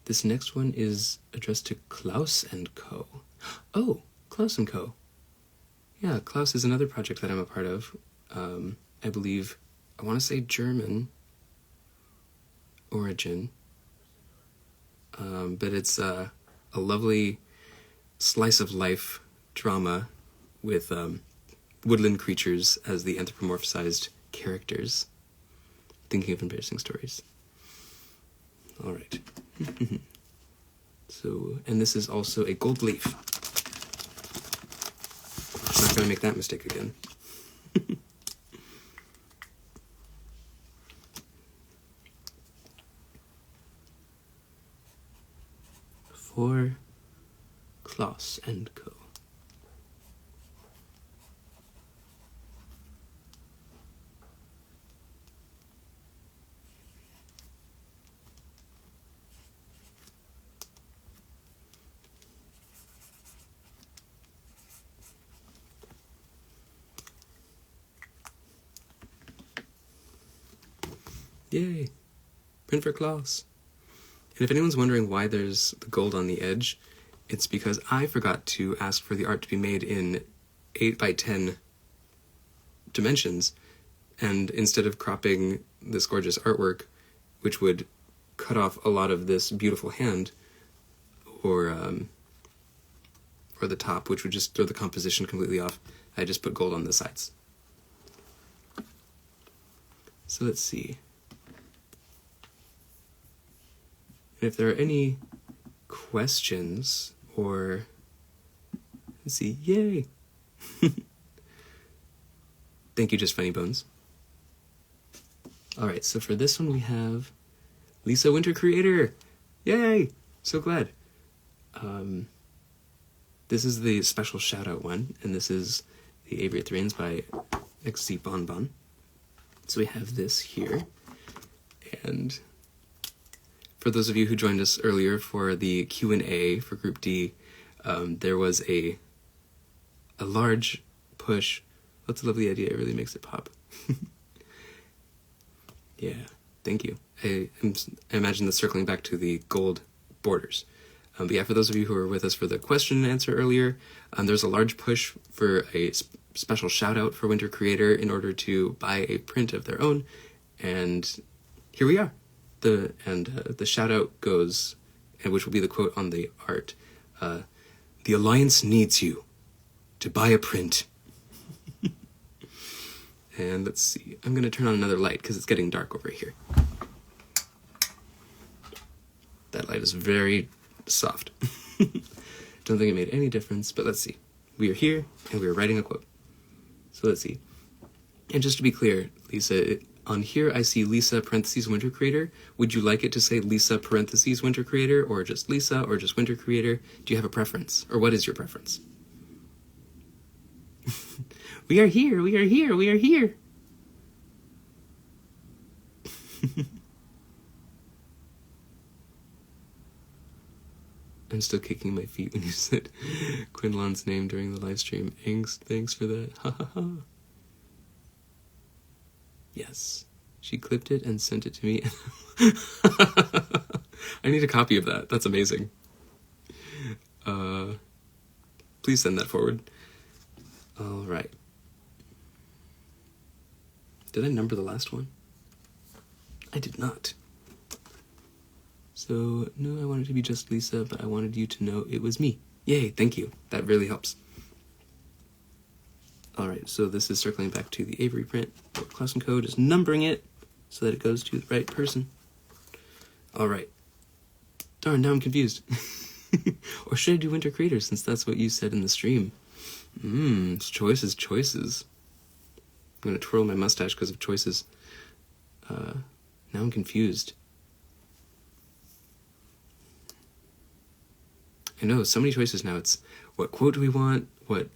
This next one is addressed to Klaus and Co. Oh, Klaus and Co. Yeah, Klaus is another project that I'm a part of. I believe, I want to say German origin. But it's a lovely slice of life drama with woodland creatures as the anthropomorphized characters. Thinking of embarrassing stories. All right. So, and this is also a gold leaf. I'm not going to make that mistake again. For Klaus and Co. Yay! Print for Klaus. And if anyone's wondering why there's the gold on the edge, it's because I forgot to ask for the art to be made in 8x10 dimensions, and instead of cropping this gorgeous artwork, which would cut off a lot of this beautiful hand, or the top, which would just throw the composition completely off, I just put gold on the sides. So let's see. If there are any questions, or let's see, yay! Thank you, Just Funny Bones. All right, so for this one we have Lisa Winter Creator. Yay! So glad. This is the special shout out one, and this is the Avery Thrains by XZ Bonbon. So we have this here, and for those of you who joined us earlier for the Q&A for Group D, there was a large push. That's a lovely idea. It really makes it pop. Yeah, thank you. I imagine this circling back to the gold borders. But yeah, for those of you who were with us for the question and answer earlier, there's a large push for a special shout out for Winter Creator in order to buy a print of their own, and here we are. The shout out goes, and which will be the quote on the art, "The Alliance needs you to buy a print." And let's see, I'm going to turn on another light because it's getting dark over here. That light is very soft. Don't think it made any difference, but let's see. We are here, and we are writing a quote. So let's see. And just to be clear, Lisa, on here I see Lisa parentheses Winter Creator. Would you like it to say Lisa parentheses Winter Creator, or just Lisa, or just Winter Creator? Do you have a preference? Or what is your preference? We are here, we are here, we are here. I'm still kicking my feet when you said Quinlan's name during the live stream. Thanks for that. Ha ha ha. Yes. She clipped it and sent it to me. I need a copy of that. That's amazing. Please send that forward. All right. Did I number the last one? I did not. So, no, I wanted to be just Lisa, but I wanted you to know it was me. Yay, thank you. That really helps. All right, so this is circling back to the Avery print. Clausen Code is numbering it so that it goes to the right person. All right. Darn, now I'm confused. Or should I do Winter Creator, since that's what you said in the stream? Choices. I'm going to twirl my mustache because of choices. Now I'm confused. I know, so many choices now. It's what quote do we want? What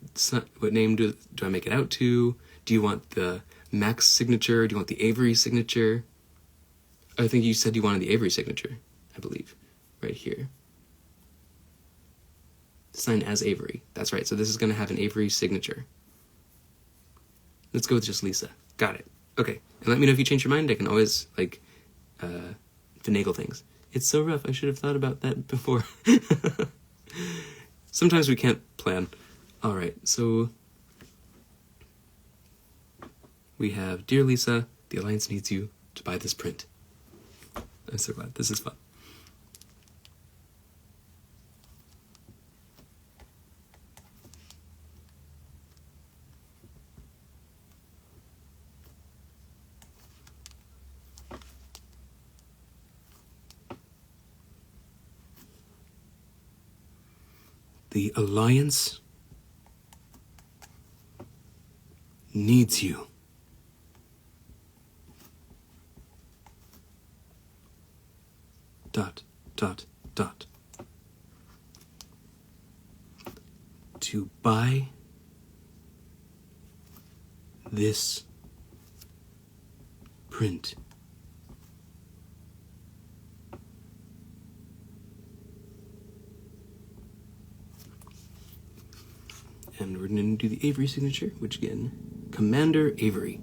name do I make it out to? Do you want the Max signature? Do you want the Avery signature? I think you said you wanted the Avery signature, I believe. Right here. Sign as Avery. That's right. So this is going to have an Avery signature. Let's go with just Lisa. Got it. Okay. And let me know if you change your mind. I can always, finagle things. It's so rough. I should have thought about that before. Sometimes we can't plan. All right. So we have, Dear Lisa, the Alliance needs you to buy this print. I'm so glad. This is fun. The Alliance needs you. Dot. To buy this print. And we're going to do the Avery signature, which again, Commander Avery.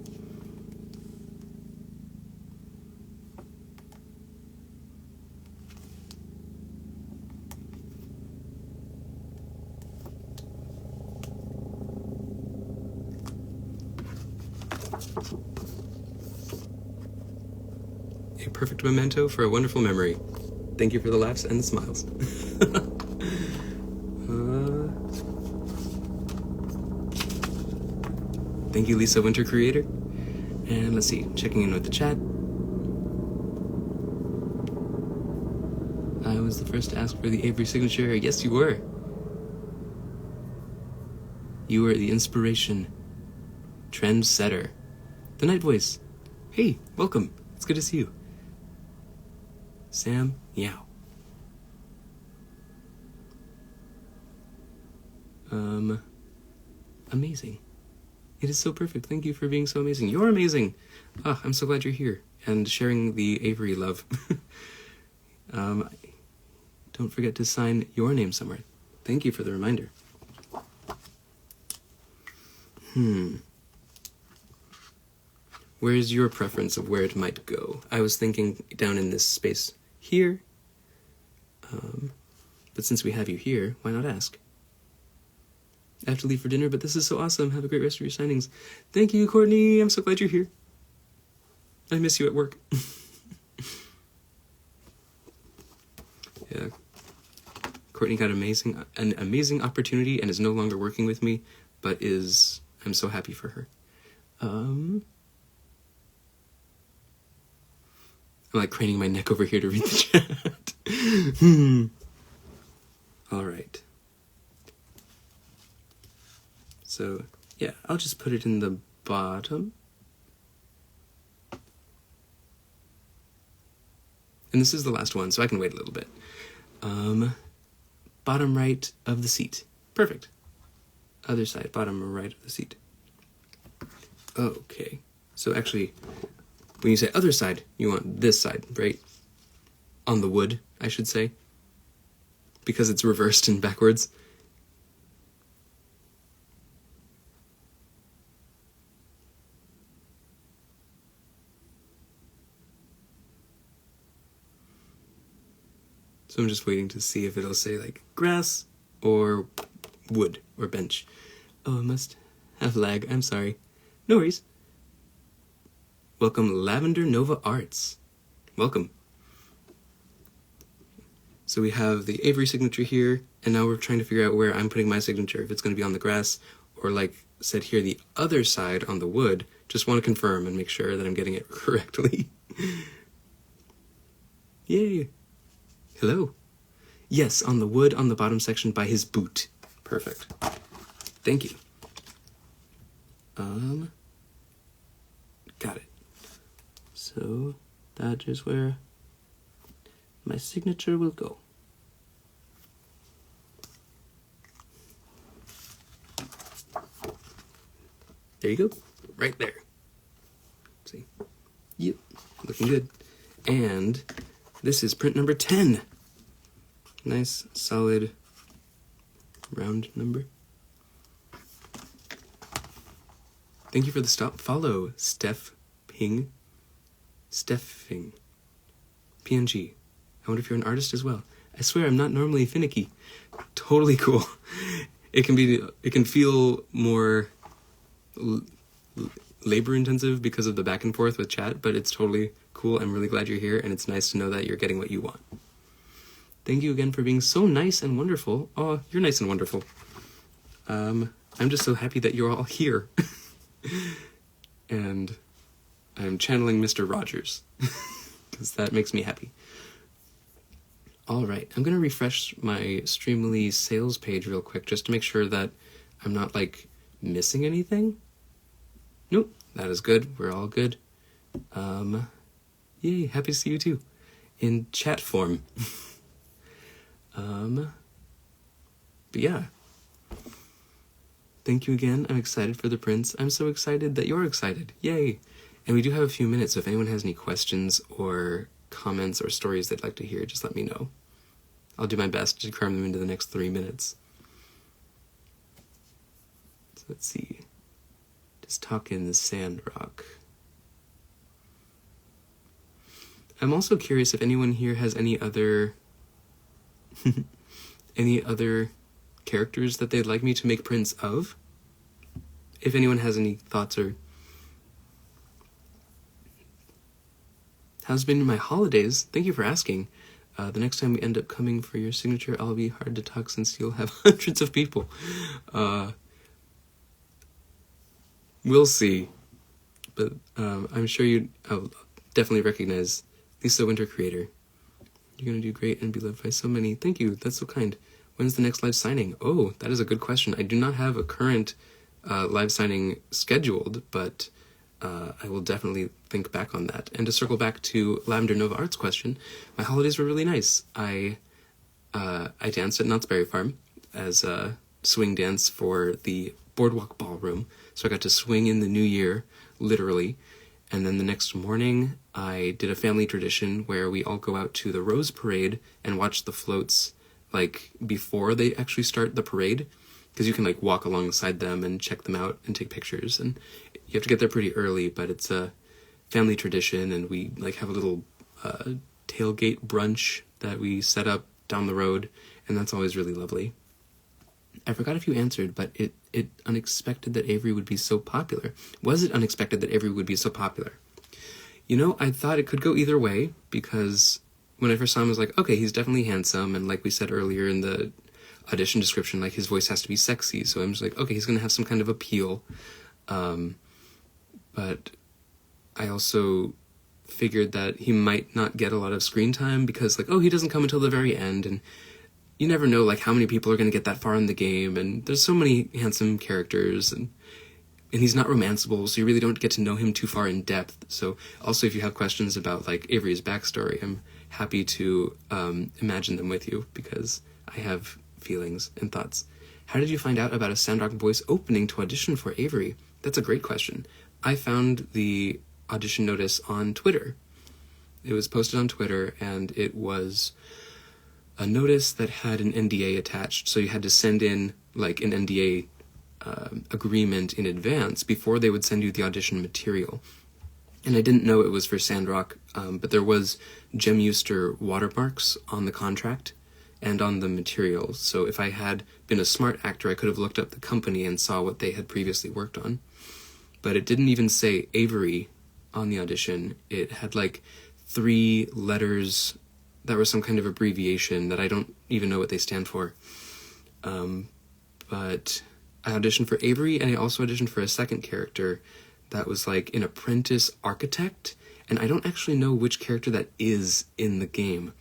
A perfect memento for a wonderful memory. Thank you for the laughs and the smiles. Thank you, Lisa Winter Creator. And let's see, checking in with the chat. I was the first to ask for the Avery signature. Yes, you were. You were the inspiration. Trendsetter. The Night Voice. Hey, welcome. It's good to see you. Sam Yao. Amazing. It is so perfect. Thank you for being so amazing. You're amazing. Oh, I'm so glad you're here and sharing the Avery love. Don't forget to sign your name somewhere. Thank you for the reminder. Where is your preference of where it might go? I was thinking down in this space here. But since we have you here, why not ask? I have to leave for dinner, but this is so awesome. Have a great rest of your signings. Thank you, Courtney. I'm so glad you're here. I miss you at work. Yeah. Courtney got an amazing opportunity and is no longer working with me, but I'm so happy for her. I'm like craning my neck over here to read the chat. All right. So, yeah, I'll just put it in the bottom. And this is the last one, so I can wait a little bit. Bottom right of the seat. Perfect. Other side, bottom right of the seat. Okay. So actually, when you say other side, you want this side, right? On the wood, I should say. because it's reversed and backwards. So I'm just waiting to see if it'll say like grass or wood or bench. Oh, I must have lag. I'm sorry. No worries. Welcome, Lavender Nova Arts. Welcome. So we have the Avery signature here, and now we're trying to figure out where I'm putting my signature, if it's going to be on the grass or, like said here, the other side on the wood. Just want to confirm and make sure that I'm getting it correctly. Yay. Hello. Yes, on the wood on the bottom section by his boot. Perfect. Thank you. Got it. So that is where my signature will go. There you go. Right there. See? Yep. Looking good. And this is print number 10. Nice, solid, round number. Thank you for the follow, Steffing. PNG. I wonder if you're an artist as well. I swear I'm not normally finicky. Totally cool. It can feel more labor intensive because of the back and forth with chat, but it's totally cool. I'm really glad you're here, and it's nice to know that you're getting what you want. Thank you again for being so nice and wonderful. Oh, you're nice and wonderful. I'm just so happy that you're all here. And I'm channeling Mr. Rogers, because that makes me happy. All right, I'm going to refresh my Streamily sales page real quick, just to make sure that I'm not, like, missing anything. Nope, that is good. We're all good. Yay, happy to see you too. In chat form. But yeah. Thank you again. I'm excited for the prints. I'm so excited that you're excited. Yay. And we do have a few minutes, so if anyone has any questions or comments or stories they'd like to hear, just let me know. I'll do my best to cram them into the next 3 minutes. So let's see. Just talking the Sandrock. I'm also curious if anyone here has any other characters that they'd like me to make prints of. If anyone has any thoughts or... How's been my holidays? Thank you for asking. The next time we end up coming for your signature, I'll be hard to talk since you'll have hundreds of people. We'll see. But I'm sure I'll definitely recognize Lisa Winter Creator. You're going to do great and be loved by so many. Thank you. That's so kind. When's the next live signing? Oh, that is a good question. I do not have a current live signing scheduled, but I will definitely think back on that. And to circle back to Lavender Nova Arts question, my holidays were really nice. I danced at Knott's Berry Farm as a swing dance for the Boardwalk Ballroom. So I got to swing in the new year, literally. And then the next morning, I did a family tradition where we all go out to the Rose Parade and watch the floats, like, before they actually start the parade. Because you can, like, walk alongside them and check them out and take pictures. And you have to get there pretty early, but it's a family tradition. And we, like, have a little tailgate brunch that we set up down the road. And that's always really lovely. I forgot if you answered, but it unexpected that Avery would be so popular. Was it unexpected that Avery would be so popular? You know, I thought it could go either way, because when I first saw him, I was like, okay, he's definitely handsome, and like we said earlier in the audition description, like, his voice has to be sexy, so I'm just like, okay, he's gonna have some kind of appeal. But I also figured that he might not get a lot of screen time, because, like, oh, he doesn't come until the very end, and you never know, like, how many people are going to get that far in the game, and there's so many handsome characters, and he's not romanceable, so you really don't get to know him too far in depth. So also, if you have questions about, like, Avery's backstory, I'm happy to imagine them with you, because I have feelings and thoughts. How did you find out about a Sandrock voice opening to audition for Avery? That's a great question. I found the audition notice on Twitter. It was posted on Twitter, and it was... a notice that had an NDA attached, so you had to send in like an NDA agreement in advance before they would send you the audition material. And I didn't know it was for Sandrock, but there was Jem Euster watermarks on the contract and on the material. So if I had been a smart actor, I could have looked up the company and saw what they had previously worked on. But it didn't even say Avery on the audition. It had like 3 letters that were some kind of abbreviation that I don't even know what they stand for. But I auditioned for Avery, and I also auditioned for a second character that was like an apprentice architect, and I don't actually know which character that is in the game.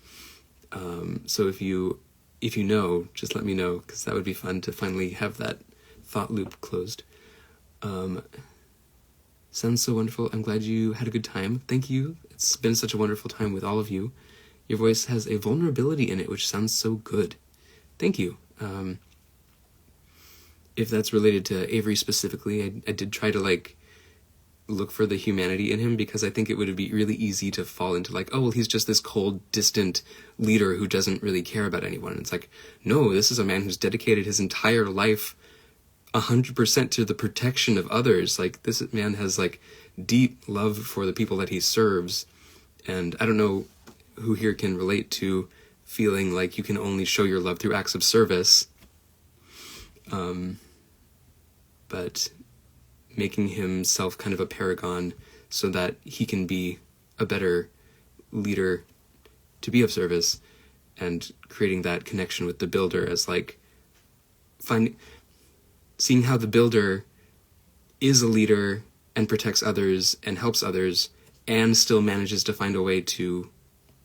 So if you know, just let me know, because that would be fun to finally have that thought loop closed. Sounds so wonderful. I'm glad you had a good time. Thank you. It's been such a wonderful time with all of you. Your voice has a vulnerability in it, which sounds so good. Thank you. If that's related to Avery specifically, I did try to like look for the humanity in him, because I think it would be really easy to fall into like, oh, well, he's just this cold, distant leader who doesn't really care about anyone. And it's like, no, this is a man who's dedicated his entire life 100% to the protection of others. Like, this man has like deep love for the people that he serves. And I don't know who here can relate to feeling like you can only show your love through acts of service. But making himself kind of a paragon so that he can be a better leader to be of service, and creating that connection with the builder as like seeing how the builder is a leader and protects others and helps others, and still manages to find a way to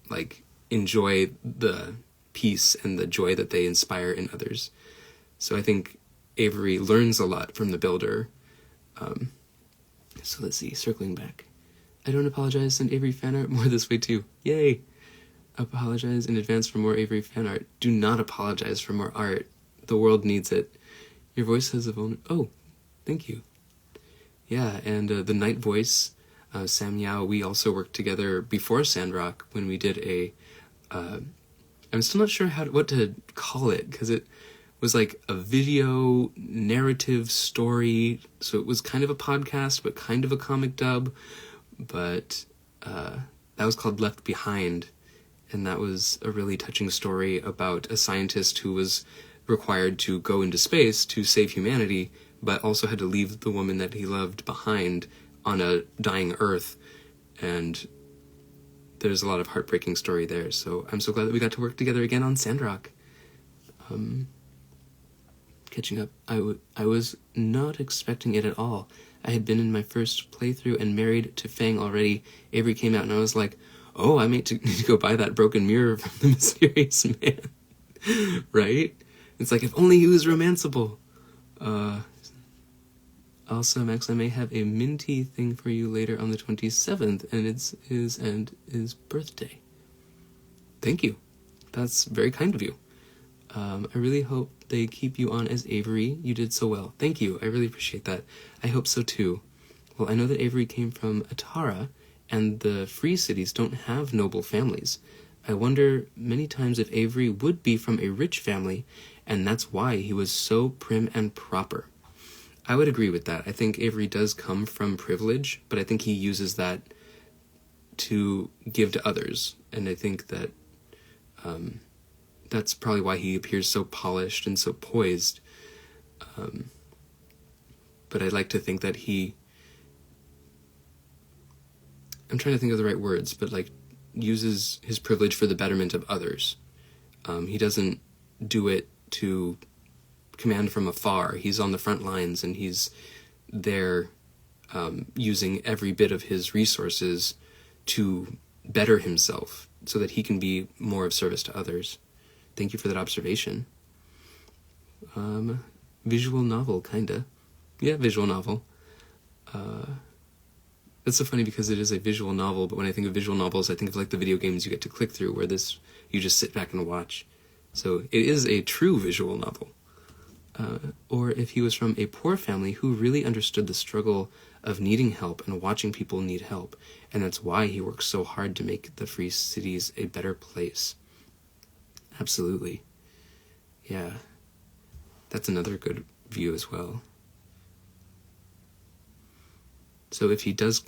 like enjoy the peace and the joy that they inspire in others. So I think Avery learns a lot from the builder. So let's see, circling back. I don't apologize, send Avery fan art more this way too. Yay! Apologize in advance for more Avery fan art. Do not apologize for more art. The world needs it. Your voice has a oh, thank you. Yeah, and the night voice, Sam Yao, we also worked together before Sandrock when we did a, I'm still not sure what to call it, because it was like a video narrative story, so it was kind of a podcast, but kind of a comic dub, but that was called Left Behind, and that was a really touching story about a scientist who was required to go into space to save humanity, but also had to leave the woman that he loved behind on a dying Earth, and there's a lot of heartbreaking story there, so I'm so glad that we got to work together again on Sandrock. Catching up, I was not expecting it at all. I had been in my first playthrough and married to Fang already. Avery came out and I was like, oh, I need to go buy that broken mirror from the mysterious man. Right? It's like, if only he was romanceable. Also, Max, I may have a minty thing for you later on the 27th, and it's his birthday. Thank you. That's very kind of you. I really hope they keep you on as Avery. You did so well. Thank you. I really appreciate that. I hope so too. Well, I know that Avery came from Atara, and the free cities don't have noble families. I wonder many times if Avery would be from a rich family, and that's why he was so prim and proper. I would agree with that. I think Avery does come from privilege, but I think he uses that to give to others, and I think that that's probably why he appears so polished and so poised. But I'd like to think that I'm trying to think of the right words, but like uses his privilege for the betterment of others. He doesn't do it to command from afar. He's on the front lines, and he's there using every bit of his resources to better himself so that he can be more of service to others. Thank you for that observation. Visual novel, kinda. Yeah, visual novel. That's so funny because it is a visual novel, but when I think of visual novels, I think of like the video games you get to click through, where this, you just sit back and watch. So it is a true visual novel. Or if he was from a poor family who really understood the struggle of needing help and watching people need help, and that's why he works so hard to make the free cities a better place. Absolutely. Yeah. That's another good view as well. So if he does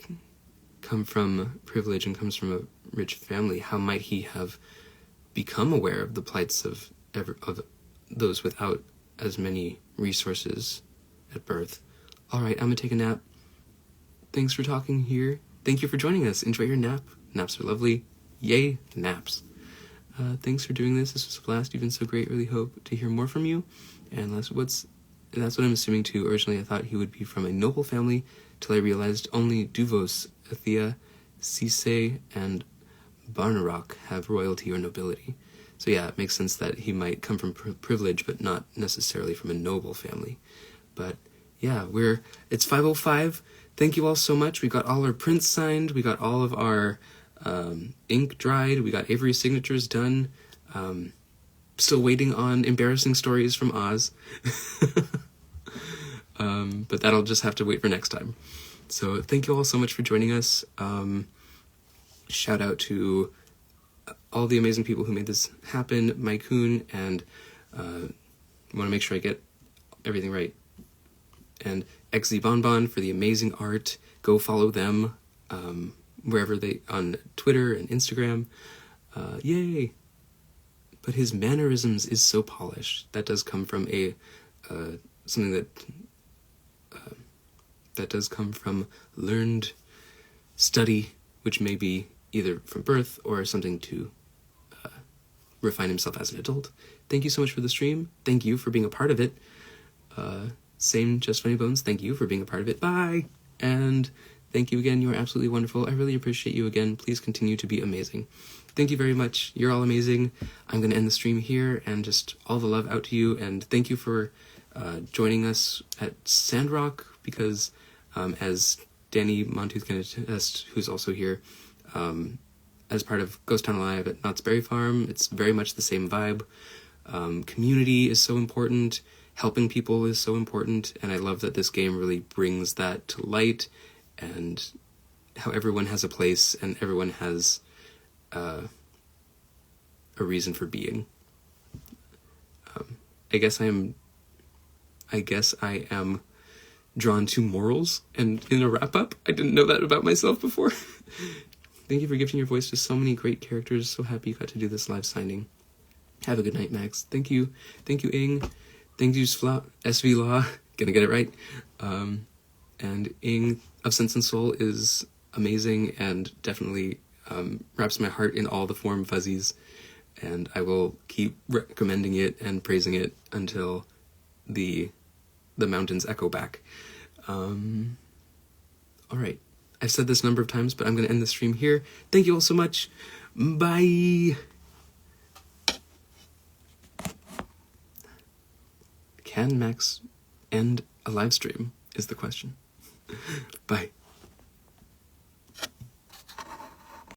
come from privilege and comes from a rich family, how might he have become aware of the plights of those without as many resources at birth? All right, I'm gonna take a nap. Thanks for talking here. Thank you for joining us. Enjoy your nap. Naps are lovely. Yay, naps. Thanks for doing this. This was a blast. You've been so great. Really hope to hear more from you. And that's what I'm assuming too. Originally, I thought he would be from a noble family, till I realized only Duvos, Athea, Cisse, and Barnarok have royalty or nobility. So yeah, it makes sense that he might come from privilege, but not necessarily from a noble family. But yeah, it's 5:05. Thank you all so much. We got all our prints signed. We got all of our ink dried. We got Avery's signatures done. Still waiting on embarrassing stories from Oz. But that'll just have to wait for next time. So thank you all so much for joining us. Shout out to all the amazing people who made this happen. Maikun, and want to make sure I get everything right. And XZ Bonbon for the amazing art. Go follow them wherever on Twitter and Instagram. Yay! But his mannerisms is so polished. That does come from something that does come from learned study, which may be either from birth or something to refine himself as an adult. Thank you so much for the stream. Thank you for being a part of it. Same Just Funny Bones, thank you for being a part of it. Bye! And thank you again. You are absolutely wonderful. I really appreciate you again. Please continue to be amazing. Thank you very much. You're all amazing. I'm going to end the stream here, and just all the love out to you. And thank you for joining us at Sandrock, because as Danny Montooth can attest, who's also here, as part of Ghost Town Alive at Knott's Berry Farm, it's very much the same vibe. Community is so important. Helping people is so important. And I love that this game really brings that to light, and how everyone has a place and everyone has a reason for being. I guess I am drawn to morals, and in a wrap-up, I didn't know that about myself before. Thank you for gifting your voice to so many great characters. So happy you got to do this live signing. Have a good night, Max. Thank you. Thank you, Ing. Thank you, SV Law. Gonna get it right. And Ing of Sense and Soul is amazing and definitely wraps my heart in all the warm fuzzies. And I will keep recommending it and praising it until the mountains echo back. All right. I've said this a number of times, but I'm going to end the stream here. Thank you all so much. Bye. Can Max end a live stream is the question. Bye.